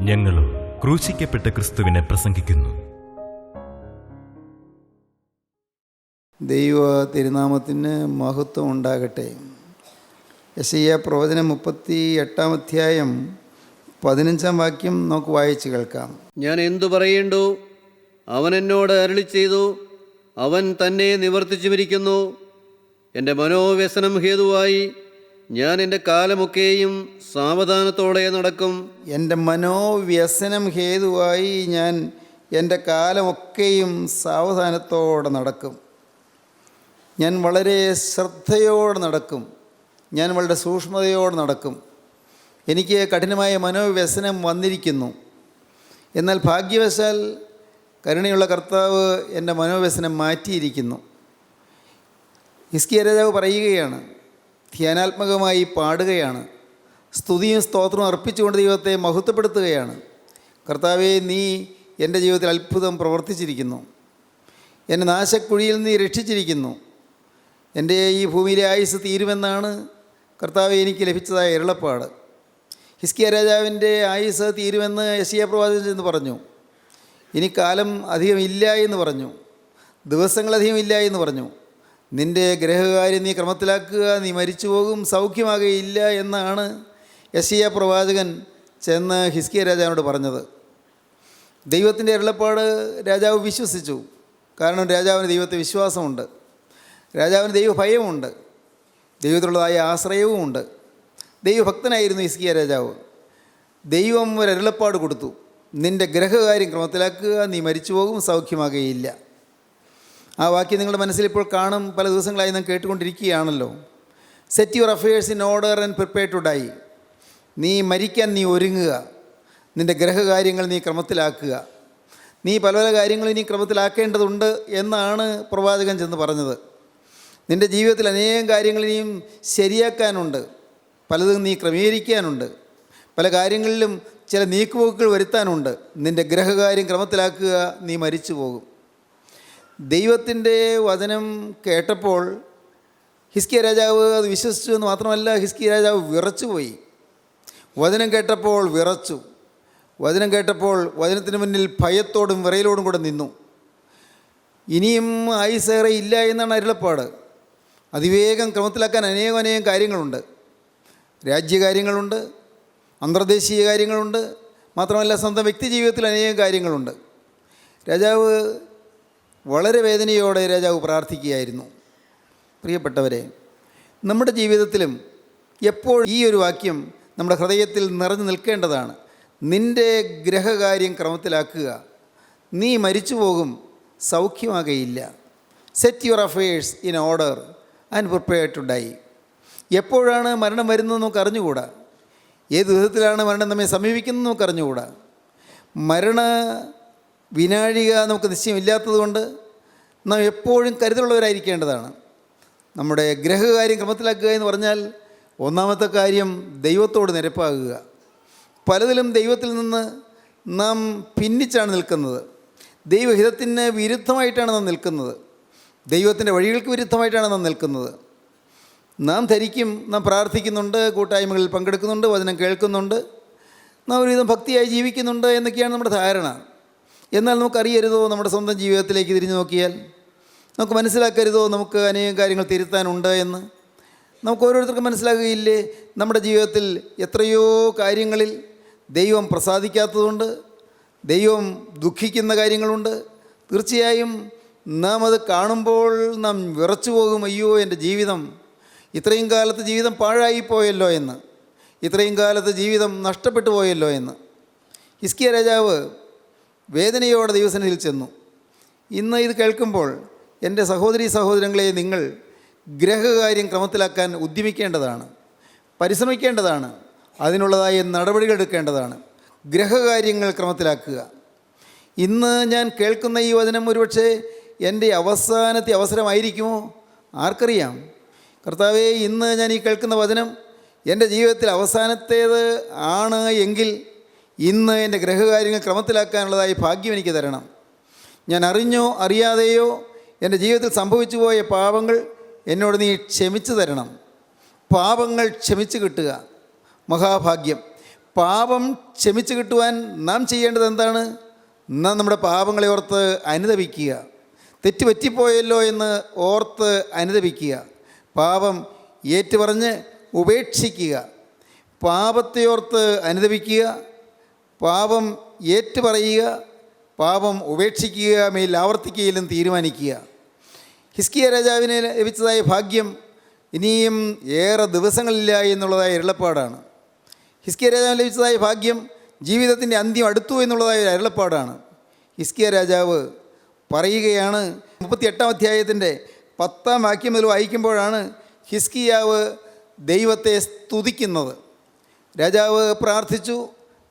ഞങ്ങളും ക്രൂശിക്കപ്പെട്ട ക്രിസ്തുവിനെ പ്രസംഗിക്കുന്നു. ദൈവ തിരുനാമത്തിന് മഹത്വം ഉണ്ടാകട്ടെ. യെശയ്യാ പ്രവചനം 38 അധ്യായം 15 വാക്യം നമുക്ക് വായിച്ച് കേൾക്കാം. ഞാൻ എന്തു പറയേണ്ടു? അവൻ എന്നോട് അരുളിച്ചെയ്തു, അവൻ തന്നെ നിവർത്തിച്ചുമിരിക്കുന്നു. എൻ്റെ മനോവ്യസനം ഹേതുവായി ഞാൻ എൻ്റെ കാലമൊക്കെയും സാവധാനത്തോടെ നടക്കും. എൻ്റെ മനോവ്യസനം ഹേതുവായി ഞാൻ എൻ്റെ കാലമൊക്കെയും സാവധാനത്തോടെ നടക്കും. ഞാൻ വളരെ ശ്രദ്ധയോടെ നടക്കും. ഞാൻ വളരെ സൂക്ഷ്മതയോടെ നടക്കും. എനിക്ക് കഠിനമായ മനോവ്യസനം വന്നിരിക്കുന്നു. എന്നാൽ ഭാഗ്യവശാൽ കരുണയുള്ള കർത്താവ് എൻ്റെ മനോവ്യസനം മാറ്റിയിരിക്കുന്നു. ഹിസ്കിയ രാജാവ് പറയുകയാണ്, ധ്യാനാത്മകമായി പാടുകയാണ്, സ്തുതിയും സ്തോത്രവും അർപ്പിച്ചുകൊണ്ട് ദൈവത്തെ മഹത്വപ്പെടുത്തുകയാണ്. കർത്താവേ, നീ എൻ്റെ ജീവിതത്തിൽ അത്ഭുതം പ്രവർത്തിച്ചിരിക്കുന്നു. എന്നെ നാശക്കുഴിയിൽ നീ രക്ഷിച്ചിരിക്കുന്നു. എൻ്റെ ഈ ഭൂമിയിലെ ആയുസ് തീരുമെന്നാണ് കർത്താവെ എനിക്ക് ലഭിച്ചതായ അരുളപ്പാട്. ഹിസ്കിയ രാജാവിൻ്റെ ആയുസ് തീരുമെന്ന് യെശയ്യാ പ്രവാചകൻ എന്ന് പറഞ്ഞു. ഇനി കാലം അധികം ഇല്ല എന്ന് പറഞ്ഞു, ദിവസങ്ങളധികം ഇല്ല എന്ന് പറഞ്ഞു. നിൻ്റെ ഗ്രഹകാര്യം നീ ക്രമത്തിലാക്കുക, നീ മരിച്ചു പോകും, സൗഖ്യമാകുകയില്ല എന്നാണ് യെശയ്യാ പ്രവാചകൻ ചെന്ന് ഹിസ്കിയ രാജാവിനോട് പറഞ്ഞത്. ദൈവത്തിൻ്റെ അരുളപ്പാട് രാജാവ് വിശ്വസിച്ചു. കാരണം രാജാവിന് ദൈവത്തെ വിശ്വാസമുണ്ട്, രാജാവിന് ദൈവഭയമുണ്ട്, ദൈവത്തിലുള്ളതായ ആശ്രയവുമുണ്ട്. ദൈവഭക്തനായിരുന്നു ഹിസ്കിയ രാജാവ്. ദൈവം ഒരു അരുളപ്പാട് കൊടുത്തു, നിൻ്റെ ഗ്രഹകാര്യം ക്രമത്തിലാക്കുക, നീ മരിച്ചു പോകും, സൗഖ്യമാകുകയില്ല. ആ വാക്യം നിങ്ങളുടെ മനസ്സിൽ ഇപ്പോൾ കാണും. പല ദിവസങ്ങളായി നാം കേട്ടുകൊണ്ടിരിക്കുകയാണല്ലോ. Set your affairs in order and prepare to die. നീ മരിക്കാൻ നീ ഒരുങ്ങുക, നിൻ്റെ ഗ്രഹകാര്യങ്ങൾ നീ ക്രമത്തിലാക്കുക. നീ പല പല കാര്യങ്ങളും നീ ക്രമത്തിലാക്കേണ്ടതുണ്ട് എന്നാണ് പ്രവാചകൻ ചെന്ന് പറഞ്ഞത്. നിൻ്റെ ജീവിതത്തിൽ അനേകം കാര്യങ്ങൾ ഇനിയും ശരിയാക്കാനുണ്ട്, പലതും നീ ക്രമീകരിക്കാനുണ്ട്, പല കാര്യങ്ങളിലും ചില നീക്കുപോക്കുകൾ വരുത്താനുണ്ട്. നിൻ്റെ ഗ്രഹകാര്യം ക്രമത്തിലാക്കുക, നീ മരിച്ചു പോകും. ദൈവത്തിൻ്റെ വചനം കേട്ടപ്പോൾ ഹിസ്കിയ രാജാവ് അത് വിശ്വസിച്ചു എന്ന് മാത്രമല്ല, ഹിസ്കിയ രാജാവ് വിറച്ചുപോയി. വചനം കേട്ടപ്പോൾ വിറച്ചു. വചനം കേട്ടപ്പോൾ വചനത്തിന് മുന്നിൽ ഭയത്തോടും വിറയലോടും കൂടെ നിന്നു. ഇനിയും ആയുസേറെ ഇല്ല എന്നാണ് അരുളപ്പാട്. അതിവേഗം ക്രമത്തിലാക്കാൻ അനേകം കാര്യങ്ങളുണ്ട്. രാജ്യകാര്യങ്ങളുണ്ട്, അന്തർദേശീയ കാര്യങ്ങളുണ്ട്, മാത്രമല്ല സ്വന്തം വ്യക്തി ജീവിതത്തിൽ അനേകം കാര്യങ്ങളുണ്ട്. രാജാവ് വളരെ വേദനയോടെ രാജാവ് പ്രാർത്ഥിക്കുകയായിരുന്നു. പ്രിയപ്പെട്ടവരെ, നമ്മുടെ ജീവിതത്തിലും എപ്പോൾ ഈ ഒരു വാക്യം നമ്മുടെ ഹൃദയത്തിൽ നിറഞ്ഞു നിൽക്കേണ്ടതാണ്. നിൻ്റെ ഗ്രഹകാര്യം ക്രമത്തിലാക്കുക, നീ മരിച്ചു പോകും, സൗഖ്യമാകുകയില്ല. Set your affairs in order and prepare to die. എപ്പോഴാണ് മരണം വരുന്നത് നമുക്ക് അറിഞ്ഞുകൂടാ. ഏത് വിധത്തിലാണ് മരണം നമ്മെ സമീപിക്കുന്നത് നമുക്ക് അറിഞ്ഞുകൂടാ. മരണ വിനാഴിക നമുക്ക് നിശ്ചയമില്ലാത്തത് കൊണ്ട് നാം എപ്പോഴും കരുതലുള്ളവരായിരിക്കേണ്ടതാണ്. നമ്മുടെ ഗ്രഹകാര്യം ക്രമത്തിലാക്കുക എന്ന് പറഞ്ഞാൽ ഒന്നാമത്തെ കാര്യം ദൈവത്തോട് നിരപ്പാകുക. പലതിലും ദൈവത്തിൽ നിന്ന് നാം ഭിന്നിച്ചാണ് നിൽക്കുന്നത്. ദൈവഹിതത്തിന് വിരുദ്ധമായിട്ടാണ് നാം നിൽക്കുന്നത്. ദൈവത്തിൻ്റെ വഴികൾക്ക് വിരുദ്ധമായിട്ടാണ് നാം നിൽക്കുന്നത്. നാം ധരിക്കും, നാം പ്രാർത്ഥിക്കുന്നുണ്ട്, കൂട്ടായ്മകളിൽ പങ്കെടുക്കുന്നുണ്ട്, വചനം കേൾക്കുന്നുണ്ട്, നാം ഒരുവിധം ഭക്തിയായി ജീവിക്കുന്നുണ്ട് എന്നൊക്കെയാണ് നമ്മുടെ ധാരണ. എന്നാൽ നമുക്കറിയരുതോ നമ്മുടെ സ്വന്തം ജീവിതത്തിലേക്ക് തിരിഞ്ഞു നോക്കിയാൽ നമുക്ക് മനസ്സിലാക്കരുതോ നമുക്ക് അനേകം കാര്യങ്ങൾ തിരുത്താനുണ്ട് എന്ന്? നമുക്ക് ഓരോരുത്തർക്കും മനസ്സിലാകുകയില്ലേ നമ്മുടെ ജീവിതത്തിൽ എത്രയോ കാര്യങ്ങളിൽ ദൈവം പ്രസാദിക്കാത്തതുകൊണ്ട്, ദൈവം ദുഃഖിക്കുന്ന കാര്യങ്ങളുണ്ട്. തീർച്ചയായും നാം അത് കാണുമ്പോൾ നാം വിറച്ചു പോകും, അയ്യോ എൻ്റെ ജീവിതം, ഇത്രയും കാലത്ത് ജീവിതം പാഴായിപ്പോയല്ലോ എന്ന്, ഇത്രയും കാലത്ത് ജീവിതം നഷ്ടപ്പെട്ടു പോയല്ലോ എന്ന്. ഹിസ്കിയ രാജാവ് വേദനയോടെ ദൈവസന്നിധിയിൽ ചെന്നു. ഇന്ന് ഇത് കേൾക്കുമ്പോൾ എൻ്റെ സഹോദരീ സഹോദരങ്ങളെ, നിങ്ങൾ ഗ്രഹകാര്യം ക്രമത്തിലാക്കാൻ ഉദ്യമിക്കേണ്ടതാണ്, പരിശ്രമിക്കേണ്ടതാണ്, അതിനുള്ളതായ നടപടികൾ എടുക്കേണ്ടതാണ്. ഗ്രഹകാര്യങ്ങൾ ക്രമത്തിലാക്കുക. ഇന്ന് ഞാൻ കേൾക്കുന്ന ഈ വചനം ഒരുപക്ഷെ എൻ്റെ അവസാനത്തെ അവസരമായിരിക്കുമോ? ആർക്കറിയാം? കർത്താവേ, ഇന്ന് ഞാൻ ഈ കേൾക്കുന്ന വചനം എൻ്റെ ജീവിതത്തിൽ അവസാനത്തേത് ആണ് എങ്കിൽ ഇന്ന് എൻ്റെ ഗ്രഹകാര്യങ്ങൾ ക്രമത്തിലാക്കാനുള്ളതായി ഭാഗ്യം എനിക്ക് തരണം. ഞാൻ അറിഞ്ഞോ അറിയാതെയോ എൻ്റെ ജീവിതത്തിൽ സംഭവിച്ചു പോയ പാപങ്ങൾ എന്നോട് നീ ക്ഷമിച്ചു തരണം. പാപങ്ങൾ ക്ഷമിച്ചു കിട്ടുക മഹാഭാഗ്യം. പാപം ക്ഷമിച്ചു കിട്ടുവാൻ നാം ചെയ്യേണ്ടത് എന്താണ്? നാം നമ്മുടെ പാപങ്ങളെ ഓർത്ത് അനുതപിക്കുക. തെറ്റ് പറ്റിപ്പോയല്ലോ എന്ന് ഓർത്ത് അനുതപിക്കുക. പാപം ഏറ്റുപറഞ്ഞ് ഉപേക്ഷിക്കുക. പാപത്തെ ഓർത്ത് അനുതപിക്കുക, പാപം ഏറ്റുപറയുക, പാപം ഉപേക്ഷിക്കുക, മേൽ ആവർത്തിക്കുകയിലും തീരുമാനിക്കുക. ഹിസ്കിയ രാജാവിന് ലഭിച്ചതായ ഭാഗ്യം ഇനിയും ഏറെ ദിവസങ്ങളില്ല എന്നുള്ളതായ അരുളപ്പാടാണ്. ഹിസ്കിയ രാജാവിന് ലഭിച്ചതായ ഭാഗ്യം ജീവിതത്തിൻ്റെ അന്ത്യം അടുത്തു എന്നുള്ളതായ ഒരു അരുളപ്പാടാണ്. ഹിസ്കിയ രാജാവ് പറയുകയാണ്, 38-ാം അധ്യായത്തിൻ്റെ 10-ാം വാക്യം മുതൽ വായിക്കുമ്പോഴാണ് ഹിസ്കിയാവ് ദൈവത്തെ സ്തുതിക്കുന്നത്. രാജാവ് പ്രാർത്ഥിച്ചു,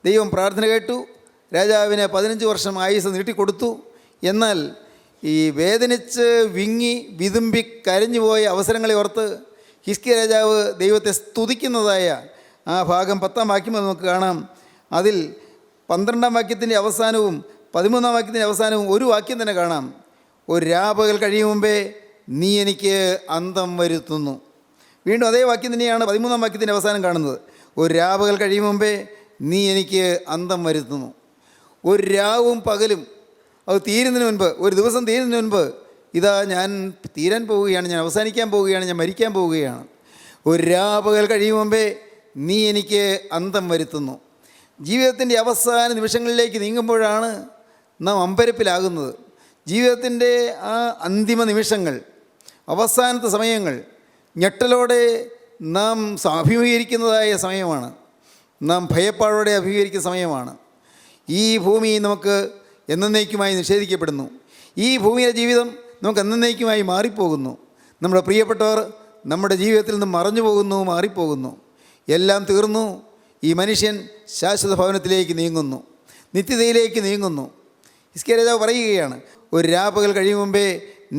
ദൈവം പ്രാർത്ഥന കേട്ടു, രാജാവിന് 15 വർഷം ആയുസ് നീട്ടിക്കൊടുത്തു. എന്നാൽ ഈ വേദനിച്ച് വിങ്ങി വിതുമ്പി കരഞ്ഞുപോയ അവസരങ്ങളെ ഓർത്ത് ഹിസ്കിയ രാജാവ് ദൈവത്തെ സ്തുതിക്കുന്നതായ ആ ഭാഗം 10-ാം വാക്യം നമുക്ക് കാണാം. അതിൽ 12-ാം വാക്യത്തിൻ്റെ അവസാനവും 13-ാം വാക്യത്തിൻ്റെ അവസാനവും ഒരു വാക്യം തന്നെ കാണാം. ഒരു രാപകൽ കഴിയും മുമ്പേ നീ എനിക്ക് അന്തം വരുത്തുന്നു. വീണ്ടും അതേ വാക്യം തന്നെയാണ് 13-ാം വാക്യത്തിൻ്റെ അവസാനം കാണുന്നത്. ഒരു രാപകൽ കഴിയും മുമ്പേ നീ എനിക്ക് അന്തം വരുത്തുന്നു. ഒരു രാവും പകലും അത് തീരുന്നതിന് മുൻപ്, ഒരു ദിവസം തീരുന്നതിന് മുൻപ്, ഇതാ ഞാൻ തീരാൻ പോവുകയാണ്, ഞാൻ അവസാനിക്കാൻ പോവുകയാണ്, ഞാൻ മരിക്കാൻ പോവുകയാണ്. ഒരു രാപകൽ കഴിയും മുമ്പേ നീ എനിക്ക് അന്തം വരുത്തുന്നു. ജീവിതത്തിൻ്റെ അവസാന നിമിഷങ്ങളിലേക്ക് നീങ്ങുമ്പോഴാണ് നാം അമ്പരപ്പിലാകുന്നത്. ജീവിതത്തിൻ്റെ ആ അന്തിമ നിമിഷങ്ങൾ, അവസാനത്തെ സമയങ്ങൾ ഞെട്ടലോടെ നാം അഭിമുഖീകരിക്കുന്നതായ സമയമാണ്. നാം ഭയപ്പാടോടെ അഭിമുഖീകരിക്കുന്ന സമയമാണ്. ഈ ഭൂമി നമുക്ക് എന്നേക്കുമായി നിഷേധിക്കപ്പെടുന്നു. ഈ ഭൂമിയിലെ ജീവിതം നമുക്ക് എന്നേക്കുമായി മാറിപ്പോകുന്നു. നമ്മുടെ പ്രിയപ്പെട്ടവർ നമ്മുടെ ജീവിതത്തിൽ നിന്ന് മറഞ്ഞു പോകുന്നു, മാറിപ്പോകുന്നു. എല്ലാം തീർന്നു. ഈ മനുഷ്യൻ ശാശ്വത ഭവനത്തിലേക്ക് നീങ്ങുന്നു, നിത്യതയിലേക്ക് നീങ്ങുന്നു. ഹിസ്കിയ രാജാവ് പറയുകയാണ്, ഒരു രാപകൽ കഴിയും മുമ്പേ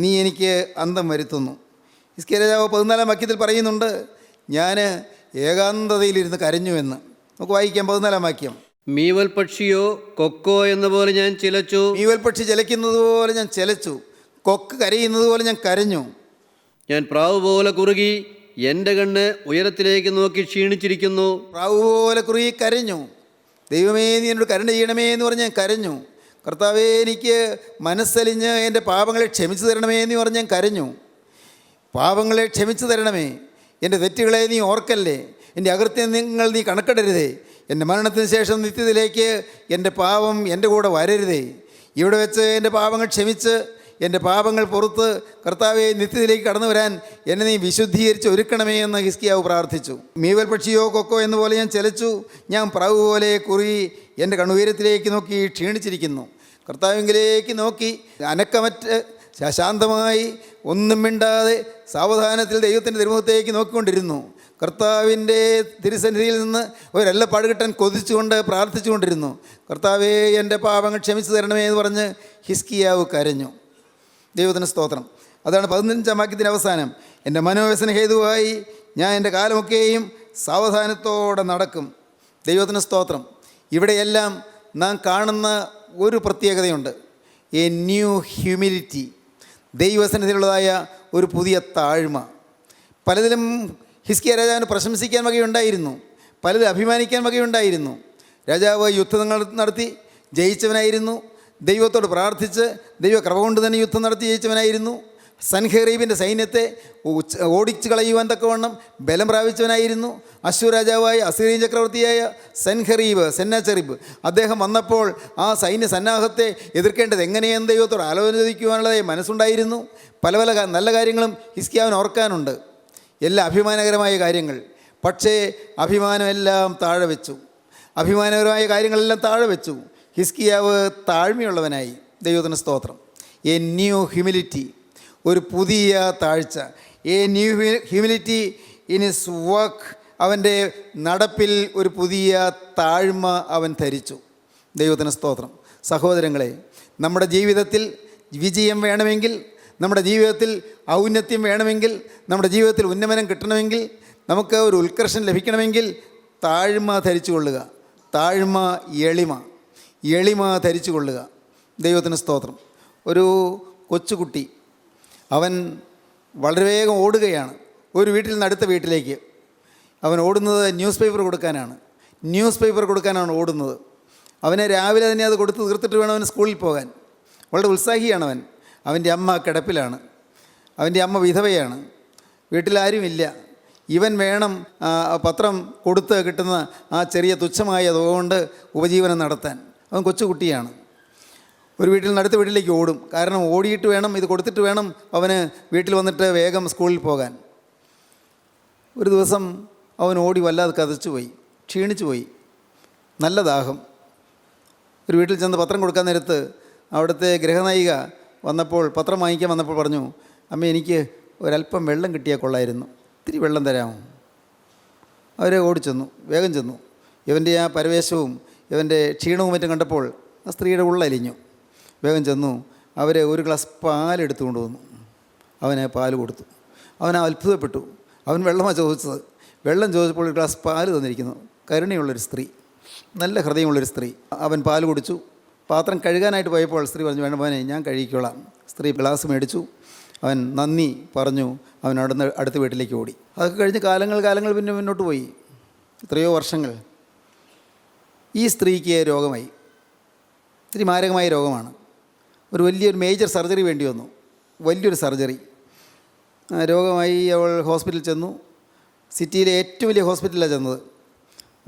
നീ എനിക്ക് അന്തം വരുത്തുന്നു. ഹിസ്കിയ രാജാവ് 14-ാം വാക്യത്തിൽ പറയുന്നുണ്ട്, ഞാൻ ഏകാന്തതയിലിരുന്ന് കരഞ്ഞുവെന്ന്. നമുക്ക് വായിക്കാം 14-ാം വാക്യം. മീവൽ പക്ഷിയോ കൊക്കോ എന്ന പോലെ ഞാൻ ചിലച്ചു. മീവൽ പക്ഷി ചിലയ്ക്കുന്നത് പോലെ ഞാൻ ചിലച്ചു, കൊക്ക് കരയുന്നത് പോലെ ഞാൻ കരഞ്ഞു. ഞാൻ പ്രാവ് പോലെ കുറുകി, എൻ്റെ കണ്ണ് ഉയരത്തിലേക്ക് നോക്കി ക്ഷീണിച്ചിരിക്കുന്നു. പ്രാവ് പോലെ കുറുകി കരഞ്ഞു. ദൈവമേ നീ എന്നോട് കരുണ ചെയ്യണമേ എന്ന് പറഞ്ഞ് ഞാൻ കരഞ്ഞു. കർത്താവേ എനിക്ക് മനസ്സലിഞ്ഞ് എൻ്റെ പാപങ്ങളെ ക്ഷമിച്ചു തരണമേ എന്ന് പറഞ്ഞ് ഞാൻ കരഞ്ഞു. പാപങ്ങളെ ക്ഷമിച്ചു തരണമേ, എൻ്റെ തെറ്റുകളെ നീ ഓർക്കല്ലേ, എൻ്റെ അകൃത്യങ്ങൾ നീ കണക്കിടരുതേ, എൻ്റെ മരണത്തിന് ശേഷം നിത്യത്തിലേക്ക് എൻ്റെ പാപം എൻ്റെ കൂടെ വരരുതേ. ഇവിടെ വെച്ച് എൻ്റെ പാപങ്ങൾ ക്ഷമിച്ച് എൻ്റെ പാപങ്ങൾ പുറത്ത് കർത്താവെ നിത്യത്തിലേക്ക് കടന്നു വരാൻ എന്നെ നീ വിശുദ്ധീകരിച്ച് ഒരുക്കണമേ എന്ന് ഹിസ്കിയാവ് പ്രാർത്ഥിച്ചു. മീവൽ പക്ഷിയോ കൊക്കോ എന്നുപോലെ ഞാൻ ചലിച്ചു, ഞാൻ പ്രാവ് പോലെ കുറുകി എൻ്റെ കണ്ണുയരത്തിലേക്ക് നോക്കി ക്ഷീണിച്ചിരിക്കുന്നു. കർത്താവിലേക്ക് നോക്കി അനക്കമറ്റ് ശാന്തമായി ഒന്നും മിണ്ടാതെ സാവധാനത്തിൽ ദൈവത്തിൻ്റെ തിരുമുഖത്തേക്ക് നോക്കിക്കൊണ്ടിരുന്നു. കർത്താവിൻ്റെ തിരുസന്നിധിയിൽ നിന്ന് ഒരെല്ലപ്പാട് കിട്ടാൻ കൊതിച്ചുകൊണ്ട് പ്രാർത്ഥിച്ചുകൊണ്ടിരുന്നു. കർത്താവേ എൻ്റെ പാപങ്ങൾ ക്ഷമിച്ചു തരണമേ എന്ന് പറഞ്ഞ് ഹിസ്കിയാവ് കരഞ്ഞു. ദൈവത്തിന് സ്തോത്രം. അതാണ് 15-ാം വാക്യത്തിൻ്റെ അവസാനം. എൻ്റെ മനോവ്യസന ഹേതുവായി ഞാൻ എൻ്റെ കാലമൊക്കെയും സാവധാനത്തോടെ നടക്കും. ദൈവത്തിന് സ്തോത്രം. ഇവിടെയെല്ലാം നാം കാണുന്ന ഒരു പ്രത്യേകതയുണ്ട്, എ ന്യൂ ഹ്യൂമിലിറ്റി. ദൈവസന്നിധിയിലുള്ളതായ ഒരു പുതിയ താഴ്മ. പലതിലും ഹിസ്കിയ രാജാവിന് പ്രശംസിക്കാൻ വകയുണ്ടായിരുന്നു, പലതിൽ അഭിമാനിക്കാൻ വകയുണ്ടായിരുന്നു. രാജാവ് യുദ്ധങ്ങൾ നടത്തി ജയിച്ചവനായിരുന്നു. ദൈവത്തോട് പ്രാർത്ഥിച്ച് ദൈവകൃപ കൊണ്ട് തന്നെ യുദ്ധം നടത്തി ജയിച്ചവനായിരുന്നു. സൻഹെറീബിൻ്റെ സൈന്യത്തെ ഓടിച്ചു കളയുവാൻ തക്കവണ്ണം ബലം പ്രാപിച്ചവനായിരുന്നു. അശ്ശൂർ രാജാവായ അസീറിയൻ ചക്രവർത്തിയായ സെന്നാചെറിബ് അദ്ദേഹം വന്നപ്പോൾ ആ സൈന്യ സന്നാഹത്തെ എതിർക്കേണ്ടത് എങ്ങനെയെന്ന് ദൈവത്തോട് ആലോചന ചോദിക്കുവാനുള്ള മനസ്സുണ്ടായിരുന്നു. പല പല നല്ല കാര്യങ്ങളും ഹിസ്കിയാവിന് ഓർക്കാനുണ്ട്, എല്ലാ അഭിമാനകരമായ കാര്യങ്ങൾ. പക്ഷേ അഭിമാനമെല്ലാം താഴെ വെച്ചു, അഭിമാനകരമായ കാര്യങ്ങളെല്ലാം താഴെ വെച്ചു. ഹിസ്കിയാവ് താഴ്മയുള്ളവനായി. ദൈവത്തിന് സ്തോത്രം. എ ന്യൂ ഹ്യൂമിലിറ്റി, ഒരു പുതിയ താഴ്ച. A new humility in his work. അവൻ്റെ നടപ്പിൽ ഒരു പുതിയ താഴ്മ അവൻ ധരിച്ചു. ദൈവത്തിന് സ്തോത്രം. സഹോദരങ്ങളെ, നമ്മുടെ ജീവിതത്തിൽ വിജയം വേണമെങ്കിൽ, നമ്മുടെ ജീവിതത്തിൽ ഔന്നത്യം വേണമെങ്കിൽ, നമ്മുടെ ജീവിതത്തിൽ ഉന്നമനം കിട്ടണമെങ്കിൽ, നമുക്ക് ഒരു ഉത്കർഷം ലഭിക്കണമെങ്കിൽ താഴ്മ ധരിച്ചു കൊള്ളുക. താഴ്മ, എളിമ ധരിച്ചു കൊള്ളുക. ദൈവത്തിന് സ്തോത്രം. ഒരു കൊച്ചുകുട്ടി, അവൻ വളരെ വേഗം ഓടുകയാണ് ഒരു വീട്ടിൽ നിന്ന് അടുത്ത വീട്ടിലേക്ക്. അവൻ ഓടുന്നത് ന്യൂസ് പേപ്പർ കൊടുക്കാനാണ്. ന്യൂസ് പേപ്പർ കൊടുക്കാനാണ് ഓടുന്നത്. അവനെ രാവിലെ തന്നെ അത് കൊടുത്ത് തീർത്തിട്ട് വേണം അവന് സ്കൂളിൽ പോകാൻ. വളരെ ഉത്സാഹിയാണവൻ. അവൻ്റെ അമ്മ കിടപ്പിലാണ്, അവൻ്റെ അമ്മ വിധവയാണ്, വീട്ടിലാരുമില്ല. ഇവൻ വേണം പത്രം കൊടുത്ത് കിട്ടുന്ന ആ ചെറിയ തുച്ഛമായ തുക കൊണ്ട് ഉപജീവനം നടത്താൻ. അവൻ കൊച്ചുകുട്ടിയാണ്. ഒരു വീട്ടിൽ നിന്ന് അടുത്ത വീട്ടിലേക്ക് ഓടും. കാരണം ഓടിയിട്ട് വേണം, ഇത് കൊടുത്തിട്ട് വേണം അവന് വീട്ടിൽ വന്നിട്ട് വേഗം സ്കൂളിൽ പോകാൻ. ഒരു ദിവസം അവൻ ഓടി വല്ലാതെ കതച്ചു പോയി, ക്ഷീണിച്ചു പോയി, നല്ല ദാഹം. ഒരു വീട്ടിൽ ചെന്ന് പത്രം കൊടുക്കാൻ നേരത്ത് അവിടുത്തെ ഗൃഹനായിക വന്നപ്പോൾ, പത്രം വാങ്ങിക്കാൻ വന്നപ്പോൾ പറഞ്ഞു, അമ്മ എനിക്ക് ഒരല്പം വെള്ളം കിട്ടിയാൽ കൊള്ളായിരുന്നു, ഇത്തിരി വെള്ളം തരാമോ? അവരെ ഓടിച്ചെന്നു, വേഗം ചെന്നു. ഇവൻ്റെ ആ പരവേശവും ഇവൻ്റെ ക്ഷീണവും മറ്റും കണ്ടപ്പോൾ ആ സ്ത്രീയുടെ ഉള്ളലിഞ്ഞു. വേഗം ചെന്നു അവർ ഒരു ഗ്ലാസ് പാലെടുത്തു കൊണ്ടുവന്നു. അവന് പാൽ കൊടുത്തു. അവൻ അത്ഭുതപ്പെട്ടു. അവൻ വെള്ളമാണ് ചോദിച്ചത്. വെള്ളം ചോദിച്ചപ്പോൾ ഒരു ഗ്ലാസ് പാൽ തന്നിരിക്കുന്നു. കരുണയുള്ളൊരു സ്ത്രീ, നല്ല ഹൃദയമുള്ളൊരു സ്ത്രീ. അവൻ പാൽ കുടിച്ചു. പാത്രം കഴുകാനായിട്ട് പോയപ്പോൾ സ്ത്രീ പറഞ്ഞു, വേണ്ട മോനെ, ഞാൻ കഴുകിക്കോളാം. സ്ത്രീ ഗ്ലാസ് മേടിച്ചു. അവൻ നന്ദി പറഞ്ഞു. അവൻ അവിടുന്ന് അടുത്ത വീട്ടിലേക്ക് ഓടി. അതൊക്കെ കഴിഞ്ഞ് കാലങ്ങൾ പിന്നെ മുന്നോട്ട് പോയി. എത്രയോ വർഷങ്ങൾ. ഈ സ്ത്രീക്ക് രോഗമായി. ഇത്തിരി മാരകമായ രോഗമാണ്. വലിയൊരു മേജർ സർജറി വേണ്ടി വന്നു, വലിയൊരു സർജറി. രോഗമായി അവൾ ഹോസ്പിറ്റലിൽ ചെന്നു. സിറ്റിയിലെ ഏറ്റവും വലിയ ഹോസ്പിറ്റലിലാണ് ചെന്നത്.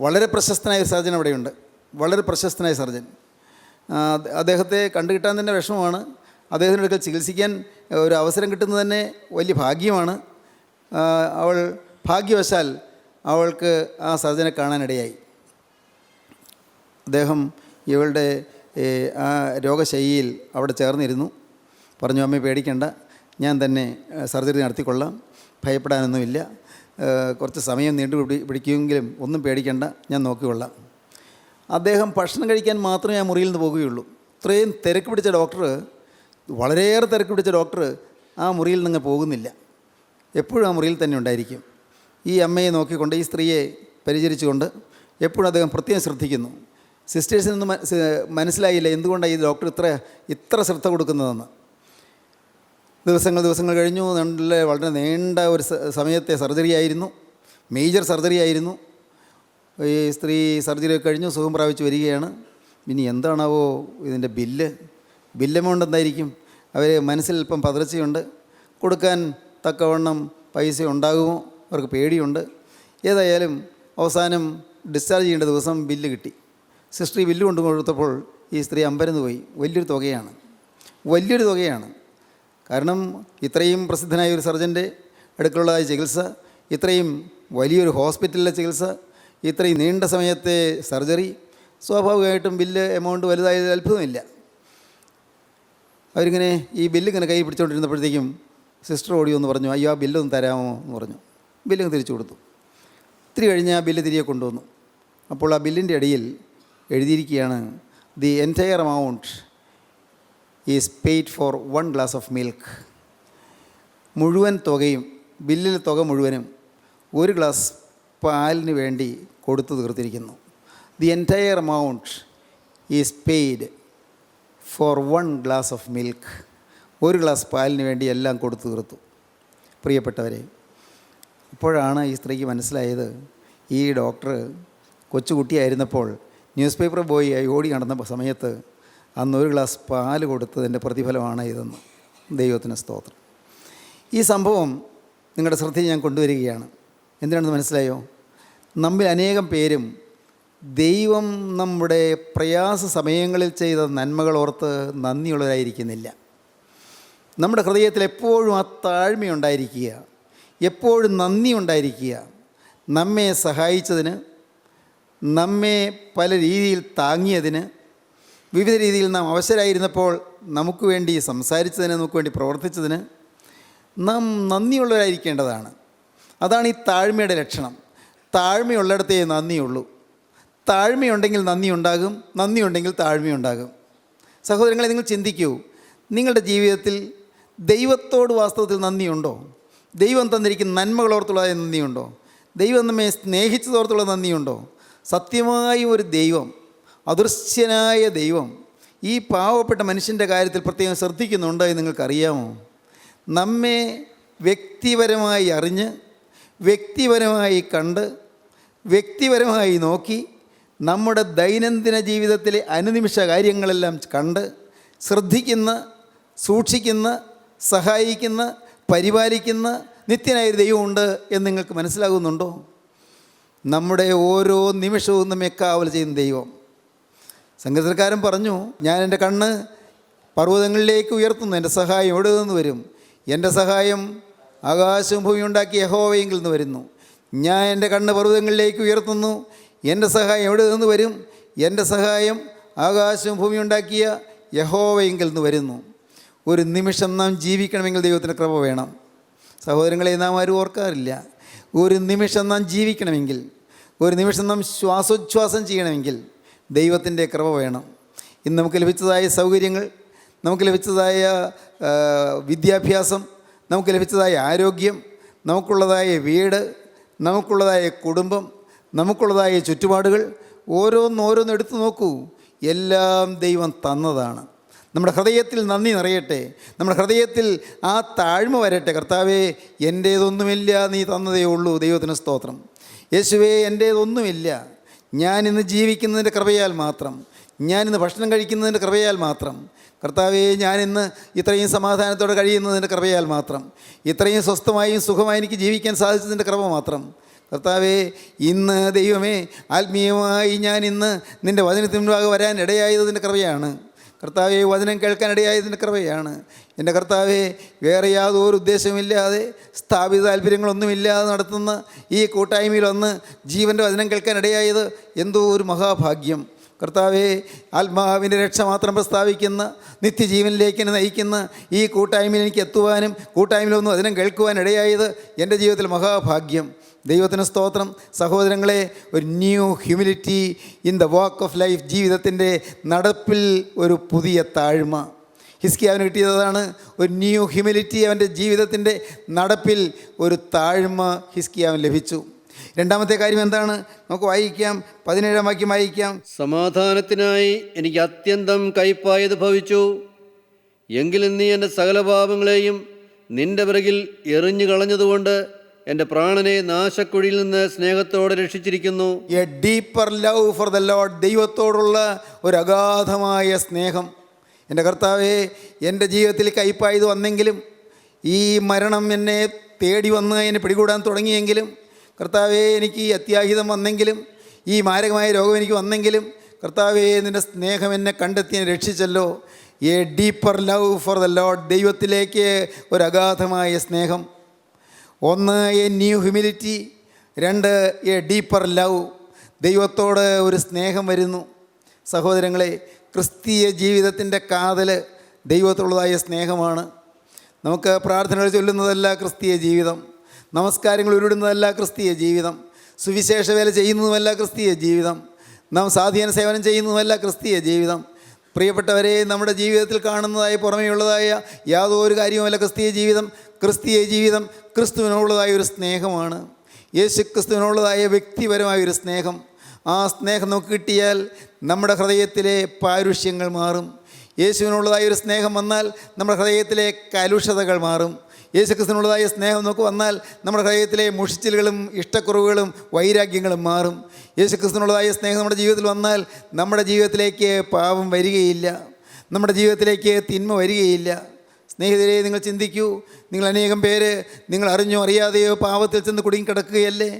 വളരെ പ്രശസ്തനായ ഒരു സർജൻ അവിടെയുണ്ട്, വളരെ പ്രശസ്തനായ സർജൻ. അദ്ദേഹത്തെ കണ്ടുകിട്ടാൻ തന്നെ വിഷമമാണ്. അദ്ദേഹത്തിനൊക്കെ ചികിത്സിക്കാൻ ഒരു അവസരം കിട്ടുന്നത് തന്നെ വലിയ ഭാഗ്യമാണ്. അവൾ ഭാഗ്യവശാൽ അവൾക്ക് ആ സർജനെ കാണാനിടയായി. അദ്ദേഹം ഇവളുടെ ആ രോഗശൈലിയിൽ അവിടെ ചേർന്നിരുന്നു. പറഞ്ഞു, അമ്മ പേടിക്കണ്ട, ഞാൻ തന്നെ സർജറി നടത്തിക്കൊള്ളാം, ഭയപ്പെടാനൊന്നുമില്ല, കുറച്ച് സമയം പിടിക്കുമെങ്കിലും ഒന്നും പേടിക്കണ്ട, ഞാൻ നോക്കിക്കൊള്ളാം. അദ്ദേഹം ഭക്ഷണം കഴിക്കാൻ മാത്രമേ ആ മുറിയിൽ നിന്ന് പോകുകയുള്ളൂ. ഇത്രയും തിരക്ക് പിടിച്ച ഡോക്ടർ, വളരെയേറെ തിരക്ക് പിടിച്ച ഡോക്ടർ ആ മുറിയിൽ നിന്ന് പോകുന്നില്ല. എപ്പോഴും ആ മുറിയിൽ തന്നെ ഉണ്ടായിരിക്കും. ഈ അമ്മയെ നോക്കിക്കൊണ്ട്, ഈ സ്ത്രീയെ പരിചരിച്ചുകൊണ്ട് എപ്പോഴും അദ്ദേഹം പ്രത്യേകം ശ്രദ്ധിക്കുന്നു. സിസ്റ്റേഴ്സിനൊന്നും മനസ്സിലായില്ല എന്തുകൊണ്ടാണ് ഈ ഡോക്ടർ ഇത്ര ശ്രദ്ധ കൊടുക്കുന്നതെന്ന്. ദിവസങ്ങൾ കഴിഞ്ഞു. വളരെ നീണ്ട ഒരു സമയത്തെ സർജറി ആയിരുന്നു, മേജർ സർജറി ആയിരുന്നു. ഈ സ്ത്രീ സർജറി കഴിഞ്ഞു, സുഖം പ്രാപിച്ച് വരികയാണ്. ഇനി എന്താണാവോ ഇതിൻ്റെ ബില്ല് എമൗണ്ട് എന്തായിരിക്കും? അവർ മനസ്സിൽ അല്പം പതർച്ചയുണ്ട്. കൊടുക്കാൻ തക്കവണ്ണം പൈസ ഉണ്ടാകുമോ? അവർക്ക് പേടിയുണ്ട്. ഏതായാലും അവസാനം ഡിസ്ചാർജ് ചെയ്യേണ്ട ദിവസം ബില്ല് കിട്ടി. സിസ്റ്റർ ഈ ബില്ല് കൊണ്ടു കൊടുത്തപ്പോൾ ഈ സ്ത്രീ അമ്പരന്ന് പോയി. വലിയൊരു തുകയാണ്. കാരണം ഇത്രയും പ്രസിദ്ധനായ ഒരു സർജൻ്റെ അടുക്കലുള്ളതായ ചികിത്സ, ഇത്രയും വലിയൊരു ഹോസ്പിറ്റലിലെ ചികിത്സ, ഇത്രയും നീണ്ട സമയത്തെ സർജറി, സ്വാഭാവികമായിട്ടും ബില്ല് എമൗണ്ട് വലുതായത് അത്ഭുതമില്ല. അവരിങ്ങനെ ഈ ബില്ലിങ്ങനെ കൈ പിടിച്ചുകൊണ്ടിരുന്നപ്പോഴത്തേക്കും സിസ്റ്റർ ഓടി ഒന്ന് പറഞ്ഞു, അയ്യോ ആ ബില്ലൊന്ന് തരാമോ എന്ന് പറഞ്ഞു. ബില്ല് തിരിച്ചു കൊടുത്തു. ഇത്തിരി കഴിഞ്ഞ് ആ ബില്ല് തിരികെ കൊണ്ടുവന്നു. അപ്പോൾ ആ ബില്ലിൻ്റെ അടിയിൽ എഴുതിയിരിക്കുകയാണ്, the entire amount is paid for 1 glass of milk. മുഴുവൻ തുകയും, ബില്ലിലെ തുക മുഴുവനും 1 ഗ്ലാസ് പാലിന് വേണ്ടി കൊടുത്തു തീർത്തിരിക്കുന്നു. The entire amount is paid for 1 glass of milk. 1 glass പാലിന് വേണ്ടി എല്ലാം കൊടുത്തു തീർത്തു. പ്രിയപ്പെട്ടവരെ, അപ്പോഴാണ് ഈ സ്ത്രീക്ക് മനസ്സിലായത്, ഈ ഡോക്ടർ കൊച്ചുകുട്ടിയായിരുന്നപ്പോൾ ന്യൂസ് പേപ്പർ ബോയ് ഓടി നടന്ന സമയത്ത് അന്ന് 1 ഗ്ലാസ് പാല് കൊടുത്തതിൻ്റെ പ്രതിഫലമാണ് ഇതെന്ന്. ദൈവത്തിന് സ്തോത്രം. ഈ സംഭവം നിങ്ങളുടെ ശ്രദ്ധയിൽ ഞാൻ കൊണ്ടുവരികയാണ്. എന്തിനാണെന്ന് മനസ്സിലായോ? നമ്മിൽ അനേകം പേരും ദൈവം നമ്മുടെ പ്രയാസ സമയങ്ങളിൽ ചെയ്ത നന്മകൾ ഓർത്ത് നന്ദിയുള്ളവരായിരിക്കുന്നില്ല. നമ്മുടെ ഹൃദയത്തിൽ എപ്പോഴും ആ താഴ്മയുണ്ടായിരിക്കുക, എപ്പോഴും നന്ദി ഉണ്ടായിരിക്കുക. നമ്മെ സഹായിച്ചതിന്, നമ്മെ പല രീതിയിൽ താങ്ങിയതിന്, വിവിധ രീതിയിൽ നാം അവശരായിരുന്നപ്പോൾ നമുക്ക് വേണ്ടി സംസാരിച്ചതിന്, നമുക്ക് വേണ്ടി പ്രവർത്തിച്ചതിന് നാം നന്ദിയുള്ളവരായിരിക്കേണ്ടതാണ്. അതാണ് ഈ താഴ്മയുടെ ലക്ഷണം. താഴ്മയുള്ളിടത്തേ നന്ദിയുള്ളൂ. താഴ്മയുണ്ടെങ്കിൽ നന്ദിയുണ്ടാകും, നന്ദിയുണ്ടെങ്കിൽ താഴ്മയുണ്ടാകും. സഹോദരങ്ങളെ, നിങ്ങൾ ചിന്തിക്കൂ, നിങ്ങളുടെ ജീവിതത്തിൽ ദൈവത്തോട് വാസ്തവത്തിൽ നന്ദിയുണ്ടോ? ദൈവം തന്നിരിക്കുന്ന നന്മകളോർത്തുള്ള നന്ദിയുണ്ടോ? ദൈവം നമ്മെ സ്നേഹിച്ചതോർത്തുള്ള നന്ദിയുണ്ടോ? സത്യമായും ഒരു ദൈവം, അദൃശ്യനായ ദൈവം ഈ പാവപ്പെട്ട മനുഷ്യൻ്റെ കാര്യത്തിൽ പ്രത്യേകം ശ്രദ്ധിക്കുന്നുണ്ടോ എന്ന് നിങ്ങൾക്കറിയാമോ? നമ്മെ വ്യക്തിപരമായി അറിഞ്ഞ്, വ്യക്തിപരമായി കണ്ട്, വ്യക്തിപരമായി നോക്കി നമ്മുടെ ദൈനംദിന ജീവിതത്തിലെ അനുനിമിഷ കാര്യങ്ങളെല്ലാം കണ്ട് ശ്രദ്ധിക്കുന്ന, സൂക്ഷിക്കുന്ന, സഹായിക്കുന്ന, പരിപാലിക്കുന്ന നിത്യനായൊരു ദൈവമുണ്ട് എന്ന് നിങ്ങൾക്ക് മനസ്സിലാകുന്നുണ്ടോ? നമ്മുടെ ഓരോ നിമിഷവും നമ്മെ കാവൽ ചെയ്യുന്ന ദൈവം. സംഗീതക്കാരൻ പറഞ്ഞു, ഞാൻ എൻ്റെ കണ്ണ് പർവ്വതങ്ങളിലേക്ക് ഉയർത്തുന്നു, എൻ്റെ സഹായം എവിടെ നിന്ന് വരും? എൻ്റെ സഹായം ആകാശവും ഭൂമി ഉണ്ടാക്കിയ യഹോവയെങ്കിൽ നിന്ന് വരുന്നു. ഞാൻ എൻ്റെ കണ്ണ് പർവ്വതങ്ങളിലേക്ക് ഉയർത്തുന്നു, എൻ്റെ സഹായം എവിടെ നിന്ന് വരും? എൻ്റെ സഹായം ആകാശവും ഭൂമി ഉണ്ടാക്കിയ യഹോവയെങ്കിൽ നിന്ന് വരുന്നു. ഒരു നിമിഷം നാം ജീവിക്കണമെങ്കിൽ ദൈവത്തിൻ്റെ കൃപ വേണം. സഹോദരങ്ങളെ, നാം ആരും ഓർക്കാറില്ല. ഒരു നിമിഷം നാം ജീവിക്കണമെങ്കിൽ, ഒരു നിമിഷം നാം ശ്വാസോച്ഛ്വാസം ചെയ്യണമെങ്കിൽ ദൈവത്തിൻ്റെ കൃപ വേണം. ഇന്ന് നമുക്ക് ലഭിച്ചതായ സൗകര്യങ്ങൾ, നമുക്ക് ലഭിച്ചതായ വിദ്യാഭ്യാസം, നമുക്ക് ലഭിച്ചതായ ആരോഗ്യം, നമുക്കുള്ളതായ വീട്, നമുക്കുള്ളതായ കുടുംബം, നമുക്കുള്ളതായ ചുറ്റുപാടുകൾ ഓരോന്നോരോന്ന് എടുത്തു നോക്കൂ. എല്ലാം ദൈവം തന്നതാണ്. നമ്മുടെ ഹൃദയത്തിൽ നന്ദി നിറയട്ടെ, നമ്മുടെ ഹൃദയത്തിൽ ആ താഴ്മ വരട്ടെ. കർത്താവേ, എൻ്റേതൊന്നുമില്ല, നീ തന്നതേ ഉള്ളൂ. ദൈവത്തിന് സ്തോത്രം. യേശുവേ, എൻ്റേതൊന്നുമില്ല, ഞാനിന്ന് ജീവിക്കുന്നതിൻ്റെ കൃപയാൽ മാത്രം, ഞാനിന്ന് ഭക്ഷണം കഴിക്കുന്നതിൻ്റെ കൃപയാൽ മാത്രം. കർത്താവേ, ഞാനിന്ന് ഇത്രയും സമാധാനത്തോടെ കഴിയുന്നതിൻ്റെ കൃപയാൽ മാത്രം, ഇത്രയും സ്വസ്ഥമായും സുഖമായി എനിക്ക് ജീവിക്കാൻ സാധിച്ചതിൻ്റെ കൃപ മാത്രം. കർത്താവേ, ഇന്ന് ദൈവമേ, ആത്മീയമായി ഞാൻ ഇന്ന് നിൻ്റെ വചനത്തിന് മുൻപാകെ വരാൻ ഇടയായതിൻ്റെ കൃപയാണ്. കർത്താവെ, വചനം കേൾക്കാൻ ഇടയായതിൻ്റെ കൃപയാണ്. എൻ്റെ കർത്താവെ, വേറെ യാതൊരു ഉദ്ദേശമില്ലാതെ സ്ഥാപിത താല്പര്യങ്ങളൊന്നുമില്ലാതെ നടത്തുന്ന ഈ കൂട്ടായ്മയിൽ വന്ന് ജീവൻ്റെ വചനം കേൾക്കാൻ ഇടയായത് എന്തോ ഒരു മഹാഭാഗ്യം. കർത്താവെ, ആത്മാവിൻ്റെ രക്ഷ മാത്രം പ്രസ്താവിക്കുന്ന, നിത്യജീവനിലേക്ക് എന്നെ നയിക്കുന്ന ഈ കൂട്ടായ്മയിൽ എനിക്ക് എത്തുവാനും കൂട്ടായ്മയിലൊന്നും വചനം കേൾക്കുവാൻ ഇടയായത് എൻ്റെ ജീവിതത്തിൽ മഹാഭാഗ്യം. ദൈവത്തിന് സ്തോത്രം. സഹോദരങ്ങളെ, ഒരു new humility in the walk of life, ജീവിതത്തിൻ്റെ നടപ്പിൽ ഒരു പുതിയ താഴ്മ ഹിസ്കിയാവിന് കിട്ടിയതാണ്. ഒരു ന്യൂ ഹ്യൂമിലിറ്റി, അവൻ്റെ ജീവിതത്തിൻ്റെ നടപ്പിൽ ഒരു താഴ്മ ഹിസ്കിയാവിന് ലഭിച്ചു. രണ്ടാമത്തെ കാര്യം എന്താണ്? നമുക്ക് വായിക്കാം, 17-ാം വാക്യം വായിക്കാം. സമാധാനത്തിനായി എനിക്ക് അത്യന്തം കയ്പായത് ഭവിച്ചു, എങ്കിലും നീ എൻ്റെ സകല പാപങ്ങളെയും നിൻ്റെ പിറകിൽ എറിഞ്ഞു കളഞ്ഞതുകൊണ്ട് എൻ്റെ പ്രാണനെ നാശക്കുഴിയിൽ നിന്ന് സ്നേഹത്തോടെ രക്ഷിച്ചിരിക്കുന്നു. A deeper love for the lord, ദൈവത്തോടുള്ള ഒരു അഗാധമായ സ്നേഹം. എൻ്റെ കർത്താവേ, എൻ്റെ ജീവിതത്തിൽ കയ്പായത് വന്നെങ്കിലും, ഈ മരണം എന്നെ തേടി വന്ന് എന്നെ പിടികൂടാൻ തുടങ്ങിയെങ്കിലും, കർത്താവേ, എനിക്ക് ഈ അത്യാഹിതം വന്നെങ്കിലും, ഈ മാരകമായ രോഗം എനിക്ക് വന്നെങ്കിലും, കർത്താവേ, നിൻ്റെ സ്നേഹം എന്നെ കണ്ടെത്തി എന്നെ രക്ഷിച്ചല്ലോ. A deeper love for the lord, ദൈവത്തിലേക്ക് ഒരു അഗാധമായ സ്നേഹം. ഒന്ന്, എ ന്യൂ ഹ്യൂമിലിറ്റി. രണ്ട്, എ ഡീപ്പർ ലവ്, ദൈവത്തോട് ഒരു സ്നേഹം വരുന്നു. സഹോദരങ്ങളെ, ക്രിസ്തീയ ജീവിതത്തിൻ്റെ കാതൽ ദൈവത്തോടുള്ളതായ സ്നേഹമാണ്. നമുക്ക് പ്രാർത്ഥനകൾ ചൊല്ലുന്നതല്ല ക്രിസ്തീയ ജീവിതം, നമസ്കാരങ്ങൾ ഉരുടുന്നതല്ല ക്രിസ്തീയ ജീവിതം, സുവിശേഷ വേല ചെയ്യുന്നതുമല്ല ക്രിസ്തീയ ജീവിതം, നാം സാധീന സേവനം ചെയ്യുന്നതുമല്ല ക്രിസ്തീയ ജീവിതം. പ്രിയപ്പെട്ടവരെ, നമ്മുടെ ജീവിതത്തിൽ കാണുന്നതായ പുറമേയുള്ളതായ യാതൊരു കാര്യവുമല്ല ക്രിസ്തീയ ജീവിതം. ക്രിസ്തീയ ജീവിതം ക്രിസ്തുവിനോടുള്ളതായ ഒരു സ്നേഹമാണ്, യേശു ക്രിസ്തുവിനോടുള്ളതായ വ്യക്തിപരമായൊരു സ്നേഹം. ആ സ്നേഹം നമുക്ക് കിട്ടിയാൽ നമ്മുടെ ഹൃദയത്തിലെ പാരുഷ്യങ്ങൾ മാറും. യേശുവിനുള്ളതായ ഒരു സ്നേഹം വന്നാൽ നമ്മുടെ ഹൃദയത്തിലെ കലുഷതകൾ മാറും. യേശുക്രിസ്തുവിനുള്ളതായ സ്നേഹം നമുക്ക് വന്നാൽ നമ്മുടെ ഹൃദയത്തിലെ മുഷിച്ചിലുകളും ഇഷ്ടക്കുറവുകളും വൈരാഗ്യങ്ങളും മാറും. യേശുക്രിസ്തുവിനുള്ളതായ സ്നേഹം നമ്മുടെ ജീവിതത്തിൽ വന്നാൽ നമ്മുടെ ജീവിതത്തിലേക്ക് പാപം വരികയില്ല, നമ്മുടെ ജീവിതത്തിലേക്ക് തിന്മ വരികയില്ല. സ്നേഹിതരെ, നിങ്ങൾ ചിന്തിക്കൂ, നിങ്ങൾ അനേകം പേര് നിങ്ങൾ അറിഞ്ഞോ അറിയാതെയോ പാപത്തിൽ ചെന്ന് കുടുങ്ങിക്കിടക്കുകയല്ലേ,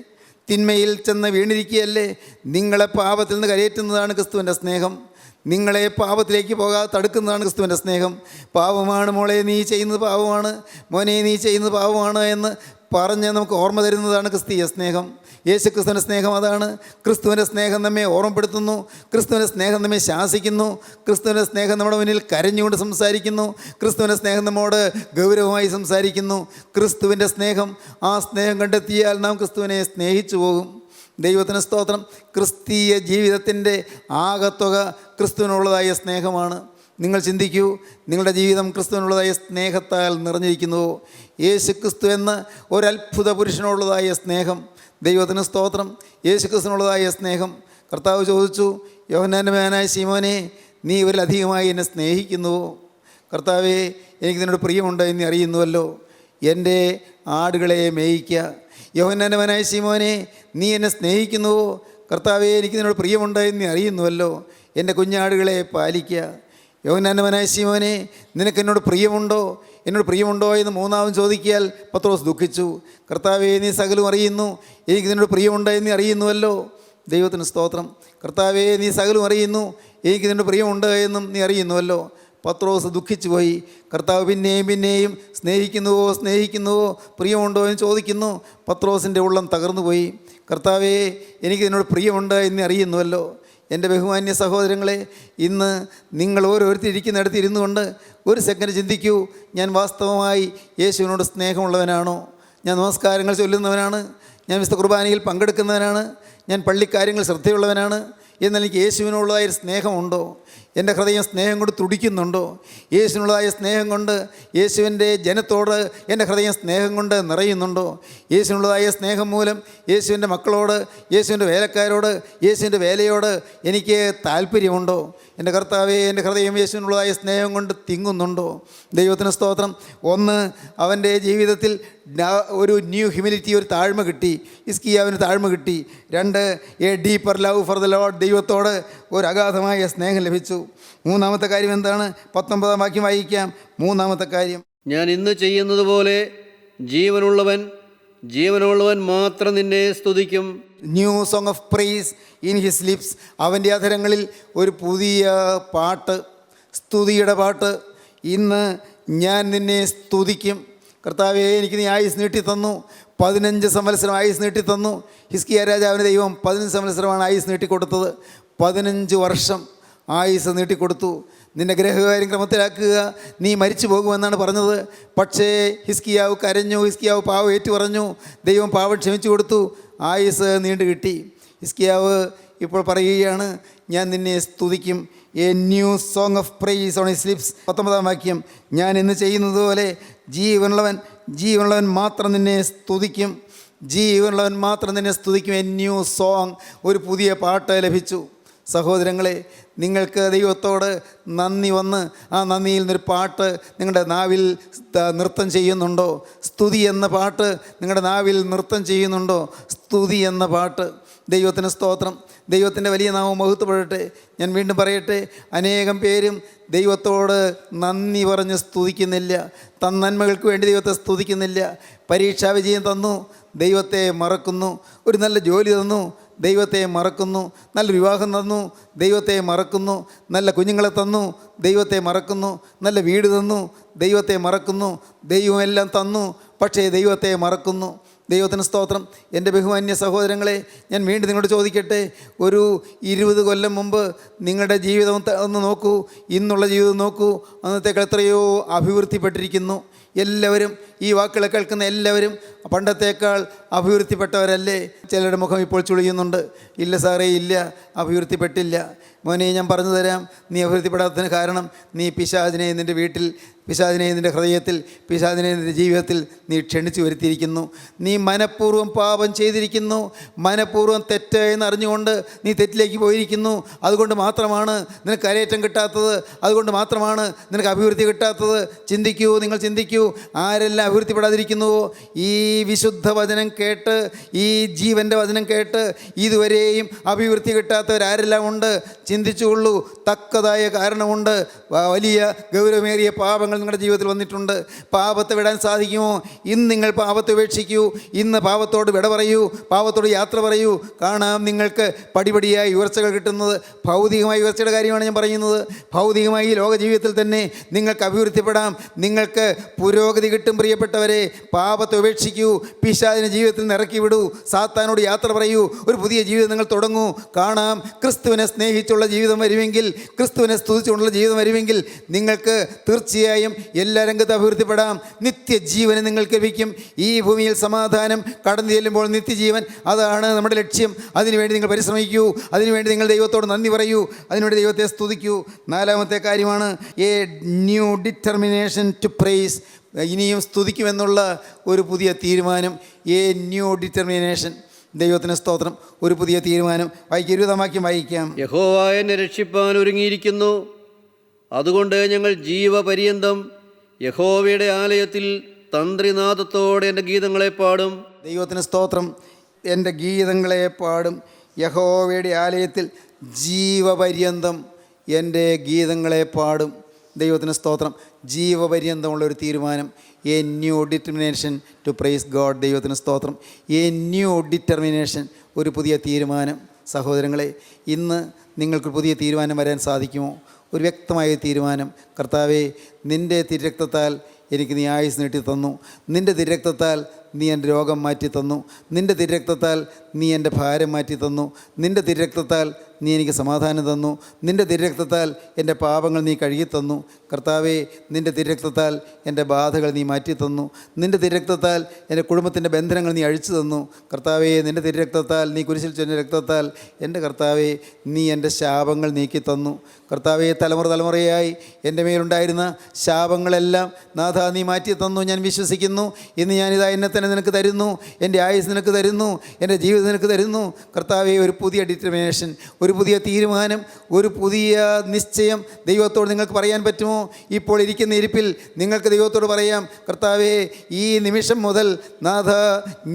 തിന്മയിൽ ചെന്ന് വീണിരിക്കുകയല്ലേ. നിങ്ങളെ പാപത്തിൽ നിന്ന് കരയേറ്റുന്നതാണ് ക്രിസ്തുവിൻ്റെ സ്നേഹം. നിങ്ങളെ പാപത്തിലേക്ക് പോകാതെ തടുക്കുന്നതാണ് ക്രിസ്തുവിൻ്റെ സ്നേഹം. പാപമാണ് മോളെ നീ ചെയ്യുന്നത്, പാപമാണ് മോനെ നീ ചെയ്യുന്നത്, പാപമാണ് എന്ന് പറഞ്ഞ് നമുക്ക് ഓർമ്മ തരുന്നതാണ് ക്രിസ്തീയ സ്നേഹം. യേശു ക്രിസ്തുവിൻ്റെ സ്നേഹം അതാണ്. ക്രിസ്തുവിൻ്റെ സ്നേഹം നമ്മെ ഓർമ്മപ്പെടുത്തുന്നു, ക്രിസ്തുവിൻ്റെ സ്നേഹം നമ്മെ ശാസിക്കുന്നു, ക്രിസ്തുവിൻ്റെ സ്നേഹം നമ്മുടെ മുന്നിൽ കരഞ്ഞുകൊണ്ട് സംസാരിക്കുന്നു, ക്രിസ്തുവിൻ്റെ സ്നേഹം നമ്മോട് ഗൗരവമായി സംസാരിക്കുന്നു. ക്രിസ്തുവിൻ്റെ സ്നേഹം, ആ സ്നേഹം കണ്ടെത്തിയാൽ നാം ക്രിസ്തുവിനെ സ്നേഹിച്ചു പോകും. ദൈവത്തിന് സ്തോത്രം. ക്രിസ്തീയ ജീവിതത്തിൻ്റെ ആകത്തുക ക്രിസ്തുവിനുള്ളതായ സ്നേഹമാണ്. നിങ്ങൾ ചിന്തിക്കൂ, നിങ്ങളുടെ ജീവിതം ക്രിസ്തുവിനുള്ളതായ സ്നേഹത്താൽ നിറഞ്ഞിരിക്കുന്നുവോ? യേശു ക്രിസ്തു എന്ന ഒരത്ഭുത പുരുഷനുള്ളതായ സ്നേഹം. ദൈവത്തിന് സ്തോത്രം. യേശു ക്രിസ്തുവിനുള്ളതായ സ്നേഹം. കർത്താവ് ചോദിച്ചു, യോഹന്നാൻ്റെ മകനായ ശീമോനെ, നീ ഇവരിലധികമായി എന്നെ സ്നേഹിക്കുന്നുവോ? കർത്താവേ, എനിക്ക് നിന്നോട് പ്രിയമുണ്ട് എന്ന് അറിയുന്നുവല്ലോ, എൻ്റെ ആടുകളെ മേയിക്കുക. യോഹന്നാൻ്റെ മകനായ ശീമോനെ, നീ എന്നെ സ്നേഹിക്കുന്നുവോ? കർത്താവേ, എനിക്ക് നിന്നോട് പ്രിയമുണ്ട് എന്ന് നീ അറിയുന്നുവല്ലോ. എൻ്റെ കുഞ്ഞാടുകളെ പാലിക്കുക. യോഹന്നാന്റെ ശിമോനെ, നിനക്ക് എന്നോട് പ്രിയമുണ്ടോ? എന്നോട് പ്രിയമുണ്ടോ എന്ന് മൂന്നാമൻ ചോദിക്കിയാൽ പത്രോസ് ദുഃഖിച്ചു. കർത്താവേ, നീ സകലം അറിയുന്നു, എനിക്ക് നിന്നോട് പ്രിയമുണ്ട് എന്ന് നീ അറിയുന്നുവല്ലോ. ദൈവത്തിന് സ്തോത്രം. കർത്താവേ, നീ സകലം അറിയുന്നു, എനിക്ക് നിന്നോട് പ്രിയമുണ്ട് എന്നും നീ അറിയുന്നുവല്ലോ. പത്രോസ് ദുഃഖിച്ചു പോയി. കർത്താവ് പിന്നെയും സ്നേഹിക്കുന്നുവോ, പ്രിയമുണ്ടോ എന്ന് ചോദിക്കുന്നു. പത്രോസിൻ്റെ ഉള്ളം തകർന്നു പോയി. കർത്താവേ, എനിക്ക് നിന്നോട് പ്രിയമുണ്ട് എന്ന് അറിയുന്നുവല്ലോ. എൻ്റെ ബഹുമാന്യ സഹോദരങ്ങളെ, ഇന്ന് നിങ്ങൾ ഓരോരുത്തരിക്കുന്നിടത്ത് ഇരുന്നു കൊണ്ട് ഒരു സെക്കൻഡ് ചിന്തിക്കൂ, ഞാൻ വാസ്തവമായി യേശുവിനോട് സ്നേഹമുള്ളവനാണോ? ഞാൻ നമസ്കാരങ്ങൾ ചൊല്ലുന്നവനാണ്, ഞാൻ വിശുദ്ധ കുർബാനയിൽ പങ്കെടുക്കുന്നവനാണ്, ഞാൻ പള്ളിക്കാര്യങ്ങൾ ശ്രദ്ധയുള്ളവനാണ്. എന്നാൽ എനിക്ക് യേശുവിനുള്ളതായ സ്നേഹമുണ്ടോ? എൻ്റെ ഹൃദയം സ്നേഹം കൊണ്ട് തുടിക്കുന്നുണ്ടോ? യേശുവിനുള്ളതായ സ്നേഹം കൊണ്ട് യേശുവിൻ്റെ ജനത്തോട് എൻ്റെ ഹൃദയം സ്നേഹം കൊണ്ട് നിറയുന്നുണ്ടോ? യേശുവിനുള്ളതായ സ്നേഹം മൂലം യേശുവിൻ്റെ മക്കളോട്, യേശുവിൻ്റെ വേലക്കാരോട്, യേശുവിൻ്റെ വേലയോട് എനിക്ക് താല്പര്യമുണ്ടോ? എൻ്റെ കർത്താവേ, എൻ്റെ ഹൃദയം യേശുവിനുള്ളതായ സ്നേഹം കൊണ്ട് തിങ്ങുന്നുണ്ടോ? ദൈവത്തിന് സ്തോത്രം. ഒന്ന്, അവൻ്റെ ജീവിതത്തിൽ ഒരു ന്യൂ ഹ്യൂമിലിറ്റി, ഒരു താഴ്മ കിട്ടി. ഹിസ്കിയാവിന് താഴ്മ കിട്ടി. രണ്ട്, a deeper love for the Lord, ദൈവത്തോട് ഒരു അഗാധമായ സ്നേഹം ലഭിച്ചു. മൂന്നാമത്തെ കാര്യം എന്താണ്? 19-ാം വാക്യം വായിക്കാം. മൂന്നാമത്തെ കാര്യം, ഞാൻ ഇന്ന് ചെയ്യുന്നത് പോലെ ജീവനുള്ളവൻ മാത്രം നിന്നെ സ്തുതിക്കും. New song of praise in his lips. അവൻ്റെ അധരങ്ങളിൽ ഒരു പുതിയ പാട്ട്, സ്തുതിയുടെ പാട്ട്. ഇന്ന് ഞാൻ നിന്നെ സ്തുതിക്കും. കർത്താവേ, എനിക്ക് നീ ആയുസ് നീട്ടിത്തന്നു. 15 സംവത്സരം ആയുസ് നീട്ടിത്തന്നു. ഹിസ്കിയ രാജാവിന് ദൈവം 15 സംവത്സരമാണ് ആയുസ് നീട്ടിക്കൊടുത്തത്. 15 വർഷം ആയുസ് നീട്ടിക്കൊടുത്തു. നിൻ്റെ ഗ്രഹകാര്യം ക്രമത്തിലാക്കുക, നീ മരിച്ചു പോകുമെന്നാണ് പറഞ്ഞത്. പക്ഷേ ഹിസ്കിയാവ് കരഞ്ഞു, ഹിസ്കിയാവ് പാവം ഏറ്റു പറഞ്ഞു. ദൈവം പാവം ക്ഷമിച്ചു കൊടുത്തു, ആയുസ് നീണ്ടു കിട്ടി. ഹിസ്കിയാവ് ഇപ്പോൾ പറയുകയാണ്, ഞാൻ നിന്നെ സ്തുതിക്കും. A new song of praise on his lips. 19-ാം വാക്യം, ഞാൻ ഇന്ന് ചെയ്യുന്നത് പോലെ ജീവനുള്ളവൻ മാത്രം നിന്നെ സ്തുതിക്കും. ജീവനുള്ളവൻ മാത്രം നിന്നെ സ്തുതിക്കും. എ ന്യൂ സോങ്, ഒരു പുതിയ പാട്ട് ലഭിച്ചു. സഹോദരങ്ങളെ, നിങ്ങൾക്ക് ദൈവത്തോട് നന്ദി വന്ന് ആ നന്ദിയിൽ നിന്നൊരു പാട്ട് നിങ്ങളുടെ നാവിൽ നൃത്തം ചെയ്യുന്നുണ്ടോ? സ്തുതി എന്ന പാട്ട് നിങ്ങളുടെ നാവിൽ നൃത്തം ചെയ്യുന്നുണ്ടോ? സ്തുതി എന്ന പാട്ട്. ദൈവത്തിന് സ്തോത്രം. ദൈവത്തിൻ്റെ വലിയ നാമം മഹത്വപ്പെടട്ടെ. ഞാൻ വീണ്ടും പറയട്ടെ, അനേകം പേരും ദൈവത്തോട് നന്ദി പറഞ്ഞ് സ്തുതിക്കുന്നില്ല. നന്മകൾക്ക് വേണ്ടി ദൈവത്തെ സ്തുതിക്കുന്നില്ല. പരീക്ഷാ വിജയം തന്നു, ദൈവത്തെ മറക്കുന്നു. ഒരു നല്ല ജോലി തന്നു, ദൈവത്തെ മറക്കുന്നു. നല്ല വിവാഹം തന്നു, ദൈവത്തെ മറക്കുന്നു. നല്ല കുഞ്ഞുങ്ങളെ തന്നു, ദൈവത്തെ മറക്കുന്നു. നല്ല വീട് തന്നു, ദൈവത്തെ മറക്കുന്നു. ദൈവമെല്ലാം തന്നു, പക്ഷേ ദൈവത്തെ മറക്കുന്നു. ദൈവത്തിന് സ്തോത്രം. എൻ്റെ ബഹുമാന്യ സഹോദരങ്ങളെ, ഞാൻ വീണ്ടും നിങ്ങളോട് ചോദിക്കട്ടെ, ഒരു 20 കൊല്ലം മുമ്പ് നിങ്ങളുടെ ജീവിതം ഒന്ന് നോക്കൂ, ഇന്നുള്ള ജീവിതം നോക്കൂ. അന്നത്തേക്കാൾ എത്രയോ അഭിവൃദ്ധിപ്പെട്ടിരിക്കുന്നു. എല്ലാവരും, ഈ വാക്കുകളെ കേൾക്കുന്ന എല്ലാവരും പണ്ടത്തേക്കാൾ അഭിവൃദ്ധിപ്പെട്ടവരല്ലേ? ചിലരുടെ മുഖം ഇപ്പോൾ ചുളിയുന്നുണ്ട്. ഇല്ല സാറേ, ഇല്ല, അഭിവൃദ്ധിപ്പെട്ടില്ല. മോനെ, ഞാൻ പറഞ്ഞു തരാം, നീ അഭിവൃദ്ധിപ്പെടാത്തതിന് കാരണം നീ പിശാചിനെ നിൻ്റെ വീട്ടിൽ, പിശാചിനെ നിൻ്റെ ഹൃദയത്തിൽ, പിശാചിനെ നിൻ്റെ ജീവിതത്തിൽ നീ ക്ഷണിച്ചു വരുത്തിയിരിക്കുന്നു. നീ മനഃപൂർവ്വം പാപം ചെയ്തിരിക്കുന്നു. മനഃപൂർവ്വം തെറ്റ് എന്നറിഞ്ഞുകൊണ്ട് നീ തെറ്റിലേക്ക് പോയിരിക്കുന്നു. അതുകൊണ്ട് മാത്രമാണ് നിനക്ക് കരയേറ്റം കിട്ടാത്തത്. അതുകൊണ്ട് മാത്രമാണ് നിനക്ക് അഭിവൃദ്ധി കിട്ടാത്തത്. ചിന്തിക്കൂ, നിങ്ങൾ ചിന്തിക്കൂ. ആരെല്ലാം അഭിവൃദ്ധിപ്പെടാതിരിക്കുന്നുവോ? ഈ വിശുദ്ധ വചനം കേട്ട്, ഈ ജീവൻ്റെ വചനം കേട്ട് ഇതുവരെയും അഭിവൃദ്ധി കിട്ടാത്തവരാരെല്ലാം ഉണ്ട്? ചിന്തിച്ചുകൊള്ളൂ. തക്കതായ കാരണമുണ്ട്. വലിയ ഗൗരവമേറിയ പാപങ്ങൾ നിങ്ങളുടെ ജീവിതത്തിൽ വന്നിട്ടുണ്ട്. പാപത്തെ വിടാൻ സാധിക്കുമോ? ഇന്ന് നിങ്ങൾ പാപത്തെ ഉപേക്ഷിക്കൂ. ഇന്ന് പാപത്തോട് വിട പറയൂ, പാപത്തോട് യാത്ര പറയൂ. കാണാം നിങ്ങൾക്ക് പടിപടിയായി ഉയർച്ചകൾ കിട്ടുന്നത്. ഭൗതികമായ ഉയർച്ചയുടെ കാര്യമാണ് ഞാൻ പറയുന്നത്. ഭൗതികമായി ലോക ജീവിതത്തിൽ തന്നെ നിങ്ങൾക്ക് അഭിവൃദ്ധിപ്പെടാം, നിങ്ങൾക്ക് പുരോഗതി കിട്ടും. പ്രിയപ്പെട്ടവരെ, പാപത്തെ ഉപേക്ഷിക്കൂ. പിശാചിനെ ജീവിതത്തിൽ നിന്ന് ഇറക്കി വിടൂ. സാത്താനോട് യാത്ര പറയൂ. ഒരു പുതിയ ജീവിതം നിങ്ങൾ തുടങ്ങൂ. കാണാം, ക്രിസ്തുവിനെ സ്നേഹിച്ചുള്ള ജീവിതം വരുമെങ്കിൽ, ക്രിസ്തുവിനെ സ്തുതിച്ചുകൊണ്ടുള്ള ജീവിതം വരുമെങ്കിൽ നിങ്ങൾക്ക് തീർച്ചയായും എല്ലാ രംഗത്തും അഭിവൃദ്ധിപ്പെടാം. നിത്യജീവന് നിങ്ങൾക്ക് ലഭിക്കും. ഈ ഭൂമിയിൽ സമാധാനം, കടന്നു ചെല്ലുമ്പോൾ നിത്യജീവൻ. അതാണ് നമ്മുടെ ലക്ഷ്യം. അതിനുവേണ്ടി നിങ്ങൾ പരിശ്രമിക്കൂ. അതിനുവേണ്ടി നിങ്ങൾ ദൈവത്തോട് നന്ദി പറയൂ. അതിനുവേണ്ടി ദൈവത്തെ സ്തുതിക്കൂ. 4-ാമത്തെ കാര്യമാണ് a new determination to praise. ഇനിയും സ്തുതിക്കുമെന്നുള്ള ഒരു പുതിയ തീരുമാനം. A new determination. ദൈവത്തിന് സ്തോത്രം. ഒരു പുതിയ തീരുമാനം. 20-ാം വാക്യം വായിക്കാം. യഹോവ എന്നെ രക്ഷിപ്പാൻ ഒരുങ്ങിയിരിക്കുന്നു. അതുകൊണ്ട് ഞങ്ങൾ ജീവപര്യന്തം യഹോവയുടെ ആലയത്തിൽ തന്ത്രിനാദത്തോടെ എൻ്റെ ഗീതങ്ങളെ പാടും. ദൈവത്തിന് സ്തോത്രം. എൻ്റെ ഗീതങ്ങളെ പാടും. യഹോവയുടെ ആലയത്തിൽ ജീവപര്യന്തം എൻ്റെ ഗീതങ്ങളെ പാടും. ദൈവത്തിന് സ്തോത്രം. ജീവപര്യന്തമുള്ളൊരു തീരുമാനം, a new determination to praise God. ദൈവത്തിന് സ്തോത്രം. എ ന്യൂ ഡിറ്റർമിനേഷൻ, ഒരു പുതിയ തീരുമാനം. സഹോദരങ്ങളെ, ഇന്ന് നിങ്ങൾക്ക് പുതിയ തീരുമാനം വരാൻ സാധിക്കുമോ? ഒരു വ്യക്തമായ തീരുമാനം. കർത്താവേ, നിൻ്റെ തിരുരക്തത്താൽ എനിക്ക് നീ ആയുസ് നീട്ടി തന്നു. നിൻ്റെ തിരുരക്തത്താൽ നീ എൻ്റെ രോഗം മാറ്റി തന്നു. നിൻ്റെ തിരുരക്തത്താൽ നീ എൻ്റെ ഭാരം മാറ്റി തന്നു. നിൻ്റെ തിരുരക്തത്താൽ നീ എനിക്ക് സമാധാനം തന്നു. നിൻ്റെ തിരുരക്തത്താൽ എൻ്റെ പാപങ്ങൾ നീ കഴുകി തന്നു. കർത്താവേ, നിൻ്റെ തിരുരക്തത്താൽ എൻ്റെ ബാധകൾ നീ മാറ്റി തന്നു. നിൻ്റെ തിരുരക്തത്താൽ എൻ്റെ കുടുംബത്തിൻ്റെ ബന്ധനങ്ങൾ നീ അഴിച്ചു തന്നു. കർത്താവേ, നിൻ്റെ തിരുരക്തത്താൽ, നീ കുരിശിൽ ചൊരിഞ്ഞ രക്തത്താൽ എൻ്റെ കർത്താവേ, നീ എൻ്റെ ശാപങ്ങൾ നീക്കി തന്നു. കർത്താവേ, തലമുറയായി എൻ്റെ മേലുണ്ടായിരുന്ന ശാപങ്ങളെല്ലാം നാഥ നീ മാറ്റി തന്നു. ഞാൻ വിശ്വസിക്കുന്നു. ഇന്ന് ഞാനിതാ എന്നെ തന്നെ നിനക്ക് തരുന്നു. എൻ്റെ ആയുസ് നിനക്ക് തരുന്നു. എൻ്റെ ജീവിതം നിനക്ക് തരുന്നു. കർത്താവേ, ഒരു പുതിയ ഡിറ്റർമിനേഷൻ, ഒരു പുതിയ തീരുമാനം, ഒരു പുതിയ നിശ്ചയം ദൈവത്തോട് നിങ്ങൾക്ക് പറയാൻ പറ്റുമോ? ഇപ്പോൾ ഇരിക്കുന്ന ഇരിപ്പിൽ നിങ്ങൾക്ക് ദൈവത്തോട് പറയാം, കർത്താവേ, ഈ നിമിഷം മുതൽ നാഥ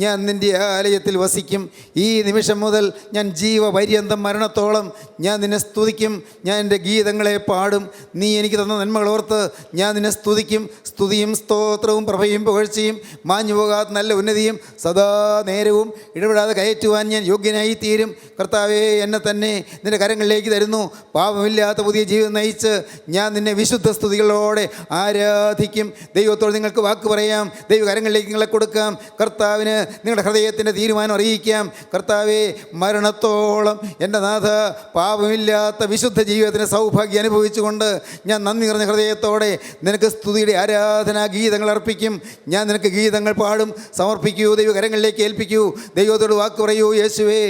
ഞാൻ നിൻ്റെ ആലയത്തിൽ വസിക്കും. ഈ നിമിഷം മുതൽ ഞാൻ ജീവപര്യന്തം മരണത്തോളം ഞാൻ നിന്നെ സ്തുതിക്കും. ഞാൻ എൻ്റെ ഗീതങ്ങളെ പാടും. നീ എനിക്ക് തന്ന നന്മകൾ ഓർത്ത് ഞാൻ നിന്നെ സ്തുതിക്കും. സ്തുതിയും സ്തോത്രവും പ്രഭയും പുകഴ്ചയും മാഞ്ഞു പോകാത്ത നല്ല ഉന്നതിയും സദാ നേരവും ഇടപെടാതെ കയറ്റുവാൻ ഞാൻ യോഗ്യനായി തീരും. കർത്താവേ, എന്നെ തന്നെ നിൻ്റെ കരങ്ങളിലേക്ക് തരുന്നു. പാപമില്ലാത്ത പുതിയ ജീവിതം നയിച്ച് ഞാൻ നിന്നെ വിശുദ്ധ സ്തുതികളോടെ ആരാധിക്കും. ദൈവത്തോട് നിങ്ങൾക്ക് വാക്ക് പറയാം. ദൈവകരങ്ങളിലേക്ക് നിങ്ങളെ കൊടുക്കാം. കർത്താവിന് നിങ്ങളുടെ ഹൃദയത്തിൻ്റെ തീരുമാനം അറിയിക്കാം. കർത്താവേ, മരണത്തോളം എൻ്റെ നാഥ പാപമില്ലാത്ത വിശുദ്ധ ജീവിതത്തിന് സൗഭാഗ്യം അനുഭവിച്ചുകൊണ്ട് ഞാൻ നന്ദി നിറഞ്ഞ ഹൃദയത്തോടെ നിനക്ക് സ്തുതിയുടെ ആരാധനാ ഗീതങ്ങൾ അർപ്പിക്കും. ഞാൻ നിനക്ക് ഗീതങ്ങൾ പാടും. സമർപ്പിക്കൂ, ദൈവകരങ്ങളിലേക്ക് ഏൽപ്പിക്കൂ. ദൈവത്തോട് വാക്ക് പറയൂ, യേശുവേ,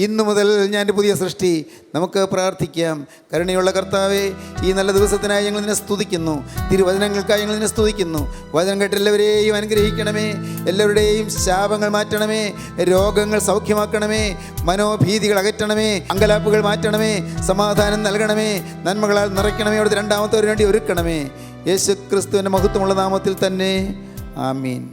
ഇന്നു മുതൽ ഞാൻ എൻ്റെ പുതിയ സൃഷ്ടി. നമുക്ക് പ്രാർത്ഥിക്കാം. കരുണയുള്ള കർത്താവേ, ഈ നല്ല ദിവസത്തിനായി ഞങ്ങൾ നിന്നെ സ്തുതിക്കുന്നു. തിരുവചനങ്ങൾക്കായി ഞങ്ങൾ നിന്നെ സ്തുതിക്കുന്നു. വചനം കേട്ട് എല്ലാവരെയും അനുഗ്രഹിക്കണമേ. എല്ലാവരുടെയും ശാപങ്ങൾ മാറ്റണമേ. രോഗങ്ങൾ സൗഖ്യമാക്കണമേ. മനോഭീതികൾ അകറ്റണമേ. അങ്കലാപ്പുകൾ മാറ്റണമേ. സമാധാനം നൽകണമേ. നന്മകളാൽ നിറയ്ക്കണമേ. അവിടുത്തെ രണ്ടാമത്തെ ഒരു വേണ്ടി ഒരുക്കണമേ. യേശു ക്രിസ്തുവിൻ്റെ മഹത്വമുള്ള നാമത്തിൽ തന്നെ. ആമീൻ.